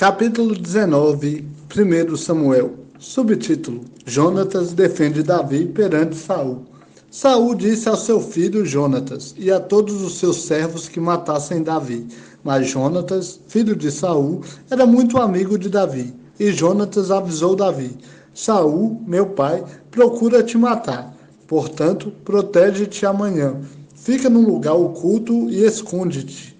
Capítulo 19, 1 Samuel. Subtítulo: Jonatas defende Davi perante Saul. Saul disse ao seu filho Jonatas e a todos os seus servos que matassem Davi. Mas Jonatas, filho de Saul, era muito amigo de Davi. E Jonatas avisou Davi: Saul, meu pai, procura te matar. Portanto, protege-te amanhã. Fica num lugar oculto e esconde-te.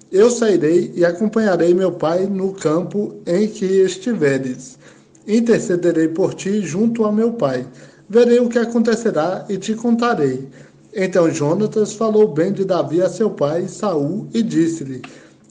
Eu sairei e acompanharei meu pai no campo em que estiveres. Intercederei por ti junto a meu pai. Verei o que acontecerá e te contarei. Então Jonatas falou bem de Davi a seu pai Saul e disse-lhe: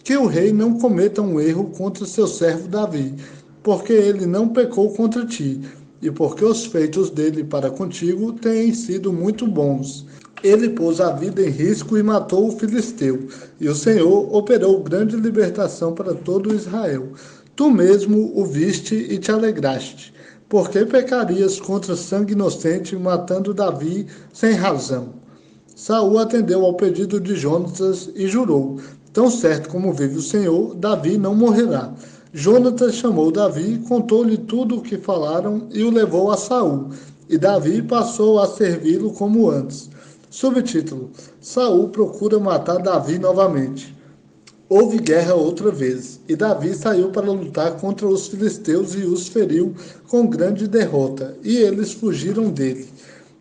que o rei não cometa um erro contra seu servo Davi, porque ele não pecou contra ti, e porque os feitos dele para contigo têm sido muito bons. Ele pôs a vida em risco e matou o filisteu, e o Senhor operou grande libertação para todo Israel. Tu mesmo o viste e te alegraste. Por que pecarias contra sangue inocente, matando Davi sem razão? Saul atendeu ao pedido de Jonatas e jurou: tão certo como vive o Senhor, Davi não morrerá. Jonatas chamou Davi, contou-lhe tudo o que falaram e o levou a Saul. E Davi passou a servi-lo como antes. Subtítulo: Saul procura matar Davi novamente. Houve guerra outra vez, e Davi saiu para lutar contra os filisteus e os feriu com grande derrota, e eles fugiram dele.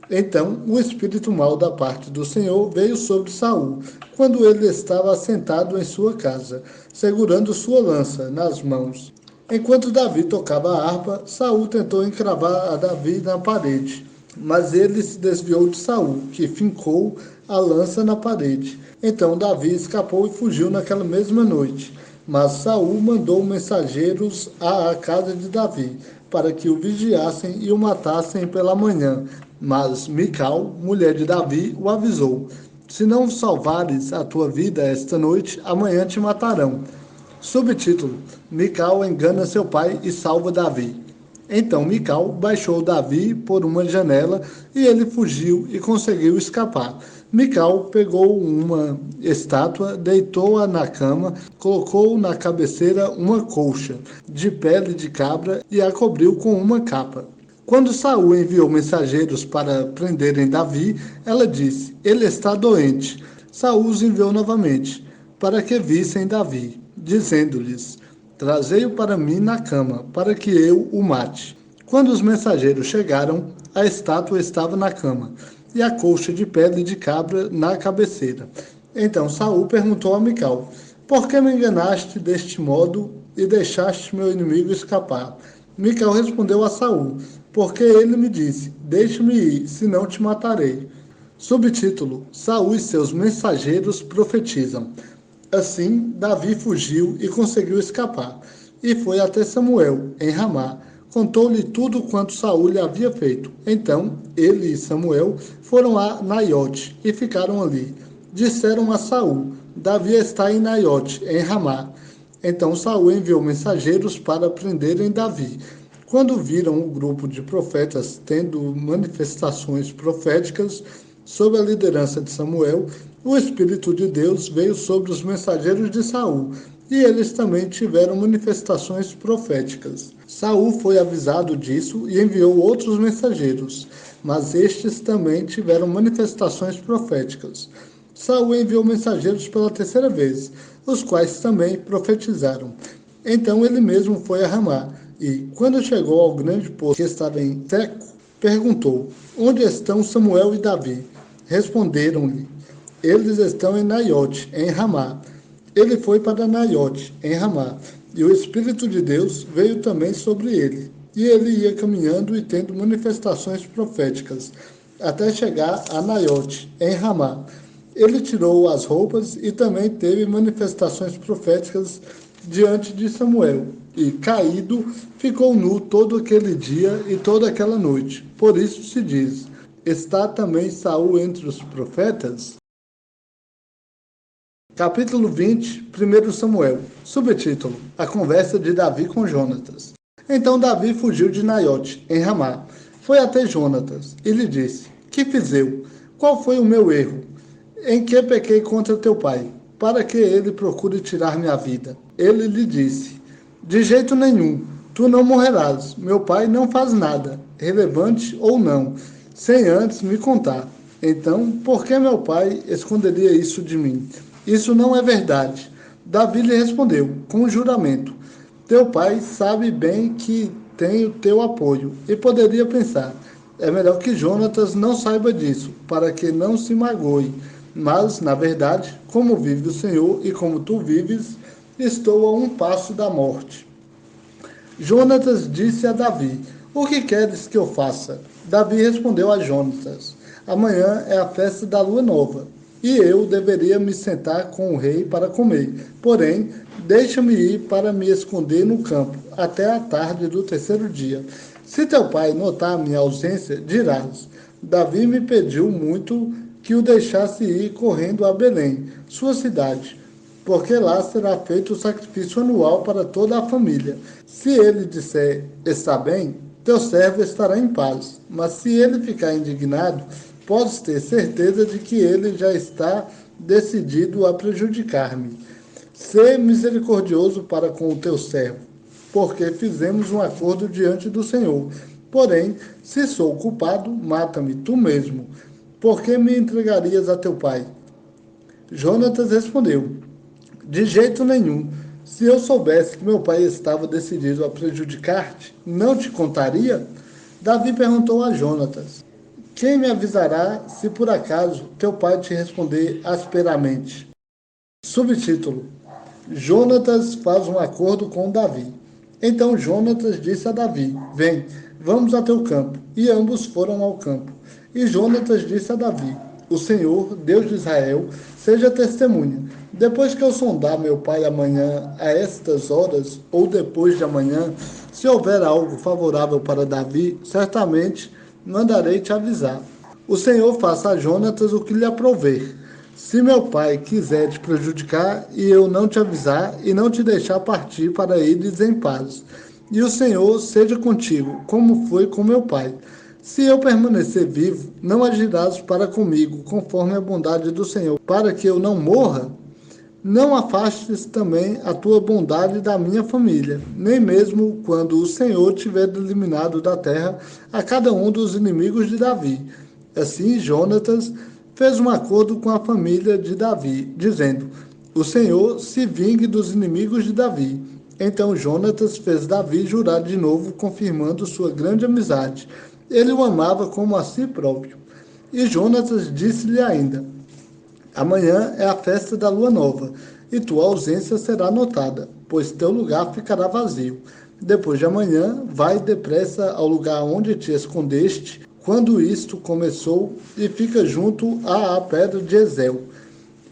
Então o espírito mau da parte do Senhor veio sobre Saul, quando ele estava assentado em sua casa, segurando sua lança nas mãos. Enquanto Davi tocava a harpa, Saul tentou encravar a Davi na parede, mas ele se desviou de Saul, que fincou a lança na parede. Então Davi escapou e fugiu naquela mesma noite. Mas Saul mandou mensageiros à casa de Davi, para que o vigiassem e o matassem pela manhã. Mas Mical, mulher de Davi, o avisou: se não salvares a tua vida esta noite, amanhã te matarão. Subtítulo: Mical engana seu pai e salva Davi. Então Mical baixou Davi por uma janela e ele fugiu e conseguiu escapar. Mical pegou uma estátua, deitou-a na cama, colocou na cabeceira uma colcha de pele de cabra e a cobriu com uma capa. Quando Saul enviou mensageiros para prenderem Davi, ela disse: ele está doente. Saul os enviou novamente, para que vissem Davi, dizendo-lhes: trazei-o para mim na cama, para que eu o mate. Quando os mensageiros chegaram, a estátua estava na cama, e a colcha de pele de cabra na cabeceira. Então Saul perguntou a Mical: por que me enganaste deste modo e deixaste meu inimigo escapar? Mical respondeu a Saul: porque ele me disse: deixe-me ir, senão te matarei. Subtítulo: Saul e seus mensageiros profetizam. Assim, Davi fugiu e conseguiu escapar, e foi até Samuel, em Ramá. Contou-lhe tudo quanto Saul lhe havia feito. Então, ele e Samuel foram a Naiote e ficaram ali. Disseram a Saul: Davi está em Naiote, em Ramá. Então Saul enviou mensageiros para prenderem Davi. Quando viram o grupo de profetas tendo manifestações proféticas sob a liderança de Samuel, o Espírito de Deus veio sobre os mensageiros de Saul, e eles também tiveram manifestações proféticas. Saul foi avisado disso e enviou outros mensageiros, mas estes também tiveram manifestações proféticas. Saul enviou mensageiros pela terceira vez, os quais também profetizaram. Então ele mesmo foi a Ramá, e, quando chegou ao grande poço que estava em Teco, perguntou: onde estão Samuel e Davi? Responderam-lhe: eles estão em Naiote, em Ramá. Ele foi para Naiote, em Ramá, e o Espírito de Deus veio também sobre ele. E ele ia caminhando e tendo manifestações proféticas, até chegar a Naiote, em Ramá. Ele tirou as roupas e também teve manifestações proféticas diante de Samuel. E, caído, ficou nu todo aquele dia e toda aquela noite. Por isso se diz: está também Saul entre os profetas? Capítulo 20, 1 Samuel. Subtítulo: A conversa de Davi com Jonatas. Então Davi fugiu de Naiote, em Ramá. Foi até Jonatas e lhe disse: que fiz eu? Qual foi o meu erro? Em que pequei contra teu pai, para que ele procure tirar minha vida? Ele lhe disse: De jeito nenhum, tu não morrerás. Meu pai não faz nada, relevante ou não, sem antes me contar. Então, por que meu pai esconderia isso de mim? Isso não é verdade. Davi lhe respondeu, com juramento. Teu pai sabe bem que tem o teu apoio e poderia pensar: é melhor que Jonatas não saiba disso, para que não se magoe. Mas, na verdade, como vive o Senhor e como tu vives, estou a um passo da morte. Jonatas disse a Davi: O que queres que eu faça? Davi respondeu a Jonatas: Amanhã é a festa da lua nova, e eu deveria me sentar com o rei para comer. Porém, deixa-me ir para me esconder no campo, até a tarde do terceiro dia. Se teu pai notar a minha ausência, dirás: Davi me pediu muito que o deixasse ir correndo a Belém, sua cidade, porque lá será feito o sacrifício anual para toda a família. Se ele disser, está bem, teu servo estará em paz. Mas se ele ficar indignado, podes ter certeza de que ele já está decidido a prejudicar-me. Sê misericordioso para com o teu servo, porque fizemos um acordo diante do Senhor. Porém, se sou culpado, mata-me tu mesmo. Por que me entregarias a teu pai? Jonatas respondeu: De jeito nenhum. Se eu soubesse que meu pai estava decidido a prejudicar-te, não te contaria? Davi perguntou a Jonatas: Quem me avisará se por acaso teu pai te responder asperamente? Subtítulo: Jonatas faz um acordo com Davi. Então Jonatas disse a Davi: Vem, vamos a teu campo. E ambos foram ao campo. E Jonatas disse a Davi: O Senhor, Deus de Israel, seja testemunha. Depois que eu sondar meu pai amanhã a estas horas, ou depois de amanhã, se houver algo favorável para Davi, certamente mandarei te avisar. O Senhor faça a Jonatas o que lhe aprouver. Se meu pai quiser te prejudicar e eu não te avisar e não te deixar partir para ires em paz, e o Senhor seja contigo, como foi com meu pai. Se eu permanecer vivo, não agirás para comigo, conforme a bondade do Senhor, para que eu não morra? Não afastes também a tua bondade da minha família, nem mesmo quando o Senhor tiver eliminado da terra a cada um dos inimigos de Davi. Assim, Jonatas fez um acordo com a família de Davi, dizendo: O Senhor se vingue dos inimigos de Davi. Então Jonatas fez Davi jurar de novo, confirmando sua grande amizade. Ele o amava como a si próprio. E Jonatas disse-lhe ainda: Amanhã é a festa da lua nova, e tua ausência será notada, pois teu lugar ficará vazio. Depois de amanhã, vai depressa ao lugar onde te escondeste, quando isto começou, e fica junto à pedra de Ezel.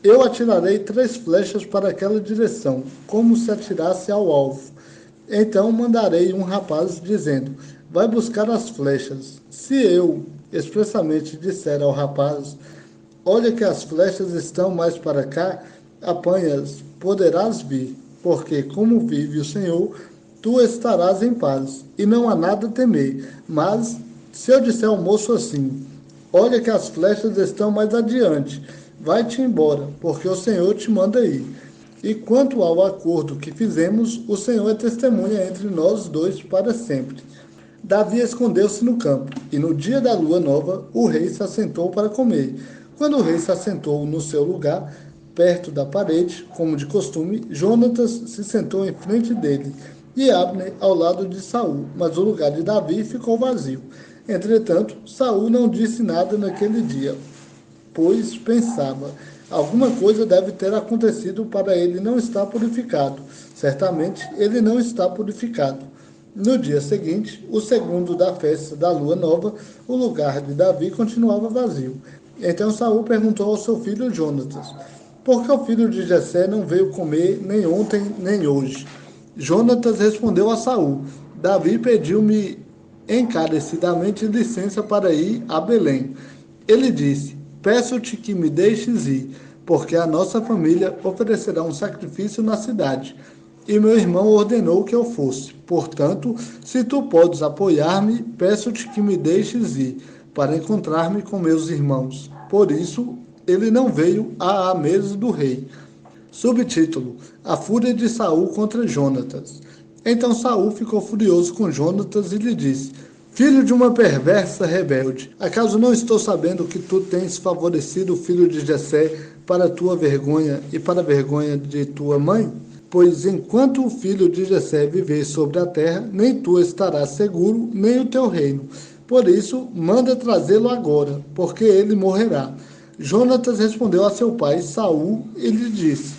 Eu atirarei 3 flechas para aquela direção, como se atirasse ao alvo. Então mandarei um rapaz, dizendo: Vai buscar as flechas. Se eu expressamente disser ao rapaz: Olha que as flechas estão mais para cá, apanhas, poderás vir, porque, como vive o Senhor, tu estarás em paz, e não há nada a temer. Mas, se eu disser ao moço assim: Olha que as flechas estão mais adiante, vai-te embora, porque o Senhor te manda ir. E quanto ao acordo que fizemos, o Senhor é testemunha entre nós dois para sempre. Davi escondeu-se no campo, e no dia da lua nova, o rei se assentou para comer. Quando o rei se assentou no seu lugar, perto da parede, como de costume, Jonatas se sentou em frente dele, e Abner ao lado de Saul, mas o lugar de Davi ficou vazio. Entretanto, Saul não disse nada naquele dia, pois pensava: alguma coisa deve ter acontecido para ele não estar purificado. Certamente ele não está purificado. No dia seguinte, o segundo da festa da lua nova, o lugar de Davi continuava vazio. Então Saul perguntou ao seu filho Jonatas: Por que o filho de Jessé não veio comer nem ontem nem hoje? Jonatas respondeu a Saul: Davi pediu-me encarecidamente licença para ir a Belém. Ele disse: Peço-te que me deixes ir, porque a nossa família oferecerá um sacrifício na cidade. E meu irmão ordenou que eu fosse. Portanto, se tu podes apoiar-me, peço-te que me deixes ir, para encontrar-me com meus irmãos. Por isso, ele não veio à mesa do rei. Subtítulo: A fúria de Saul contra Jonatas. Então Saul ficou furioso com Jonatas e lhe disse: Filho de uma perversa rebelde, acaso não estou sabendo que tu tens favorecido o filho de Jessé para tua vergonha e para a vergonha de tua mãe? Pois enquanto o filho de Jessé viver sobre a terra, nem tu estarás seguro, nem o teu reino. Por isso, manda trazê-lo agora, porque ele morrerá. Jonatas respondeu a seu pai Saul e lhe disse: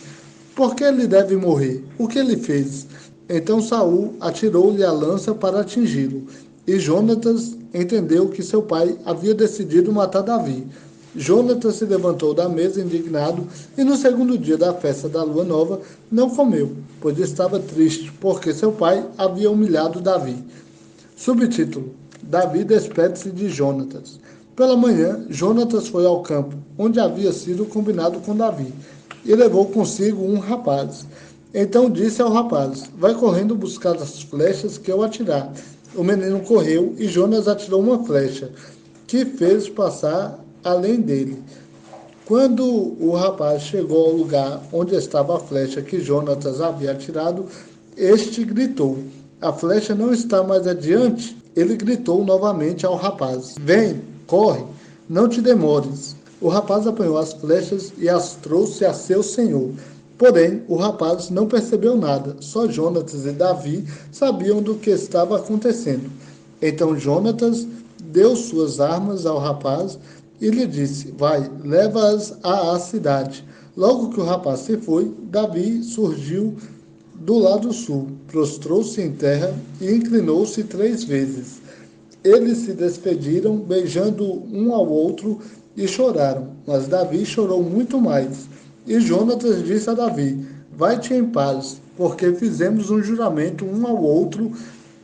Por que ele deve morrer? O que ele fez? Então Saul atirou-lhe a lança para atingi-lo. E Jonatas entendeu que seu pai havia decidido matar Davi. Jonatas se levantou da mesa indignado e no segundo dia da festa da lua nova não comeu, pois estava triste, porque seu pai havia humilhado Davi. Subtítulo: Davi despede-se de Jonatas. Pela manhã, Jonatas foi ao campo, onde havia sido combinado com Davi, e levou consigo um rapaz. Então disse ao rapaz: Vai correndo buscar as flechas que eu atirar. O menino correu e Jonas atirou uma flecha, que fez passar além dele. Quando o rapaz chegou ao lugar onde estava a flecha que Jonatas havia atirado, este gritou: A flecha não está mais adiante? Ele gritou novamente ao rapaz: Vem, corre, não te demores. O rapaz apanhou as flechas e as trouxe a seu senhor. Porém, o rapaz não percebeu nada, só Jonatas e Davi sabiam do que estava acontecendo. Então Jonatas deu suas armas ao rapaz e lhe disse: Vai, leva-as à cidade. Logo que o rapaz se foi, Davi surgiu do lado sul, prostrou-se em terra e inclinou-se 3 vezes. Eles se despediram, beijando um ao outro, e choraram. Mas Davi chorou muito mais. E Jonatas disse a Davi: Vai-te em paz, porque fizemos um juramento um ao outro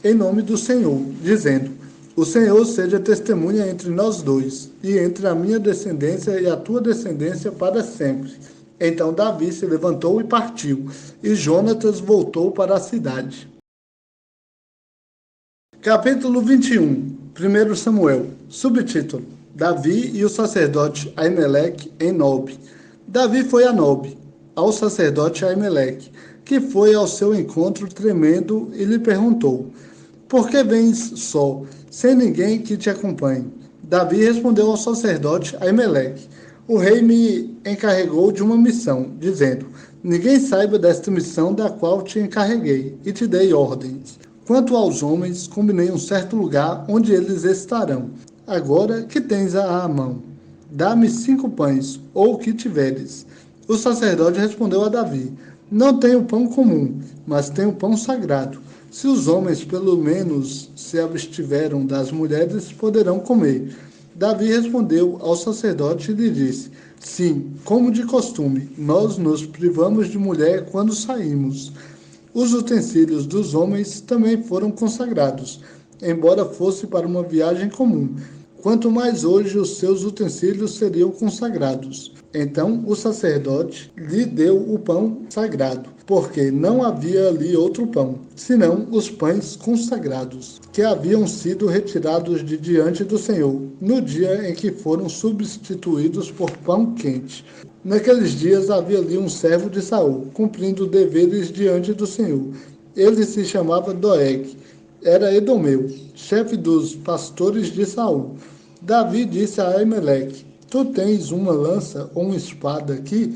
em nome do Senhor, dizendo: O Senhor seja testemunha entre nós dois, e entre a minha descendência e a tua descendência para sempre. Então Davi se levantou e partiu, e Jonatas voltou para a cidade. Capítulo 21. 1 Samuel. Subtítulo: Davi e o sacerdote Aimeleque em Nob. Davi foi a Nob, ao sacerdote Aimeleque, que foi ao seu encontro tremendo e lhe perguntou: Por que vens só, sem ninguém que te acompanhe? Davi respondeu ao sacerdote Aimeleque: O rei me encarregou de uma missão, dizendo: Ninguém saiba desta missão da qual te encarreguei, e te dei ordens. Quanto aos homens, combinei um certo lugar onde eles estarão. Agora que tens à mão, dá-me 5 pães, ou o que tiveres. O sacerdote respondeu a Davi: Não tenho pão comum, mas tenho pão sagrado. Se os homens pelo menos se abstiveram das mulheres, poderão comer. Davi respondeu ao sacerdote e lhe disse: Sim, como de costume, nós nos privamos de mulher quando saímos. Os utensílios dos homens também foram consagrados, embora fosse para uma viagem comum. Quanto mais hoje os seus utensílios seriam consagrados. Então o sacerdote lhe deu o pão sagrado, porque não havia ali outro pão, senão os pães consagrados, que haviam sido retirados de diante do Senhor, no dia em que foram substituídos por pão quente. Naqueles dias havia ali um servo de Saul, cumprindo deveres diante do Senhor. Ele se chamava Doeg, era edomeu, chefe dos pastores de Saul. Davi disse a Aimeleque: Tu tens uma lança ou uma espada aqui?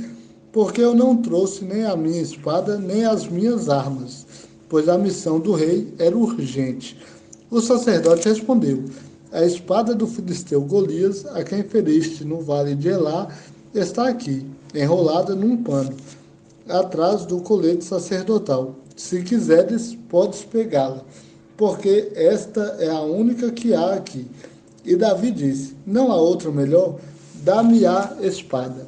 Porque eu não trouxe nem a minha espada, nem as minhas armas, pois a missão do rei era urgente. O sacerdote respondeu: A espada do filisteu Golias, a quem feriste no vale de Elá, está aqui, enrolada num pano, atrás do colete sacerdotal. Se quiseres, podes pegá-la, porque esta é a única que há aqui. E Davi disse: Não há outra melhor? Dá-me a espada.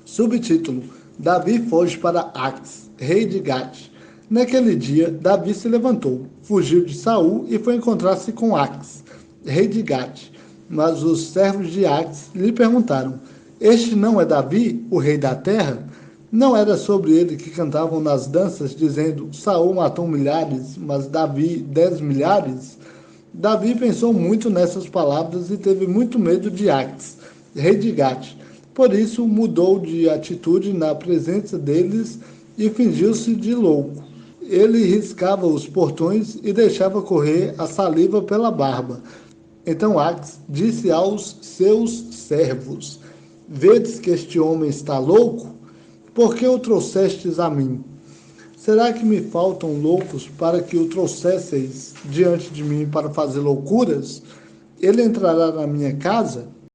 Subtítulo: Davi foge para Ax, rei de Gate. Naquele dia, Davi se levantou, fugiu de Saul e foi encontrar-se com Ax, rei de Gate. Mas os servos de Ax lhe perguntaram: Este não é Davi, o rei da terra? Não era sobre ele que cantavam nas danças, dizendo: Saul matou milhares, mas Davi 10 milhares? Davi pensou muito nessas palavras e teve muito medo de Ax, rei de Gate. Por isso mudou de atitude na presença deles e fingiu-se de louco. Ele riscava os portões e deixava correr a saliva pela barba. Então Ax disse aos seus servos: Vedes que este homem está louco? Por que o trouxestes a mim? Será que me faltam loucos para que o trouxesseis diante de mim para fazer loucuras? Ele entrará na minha casa?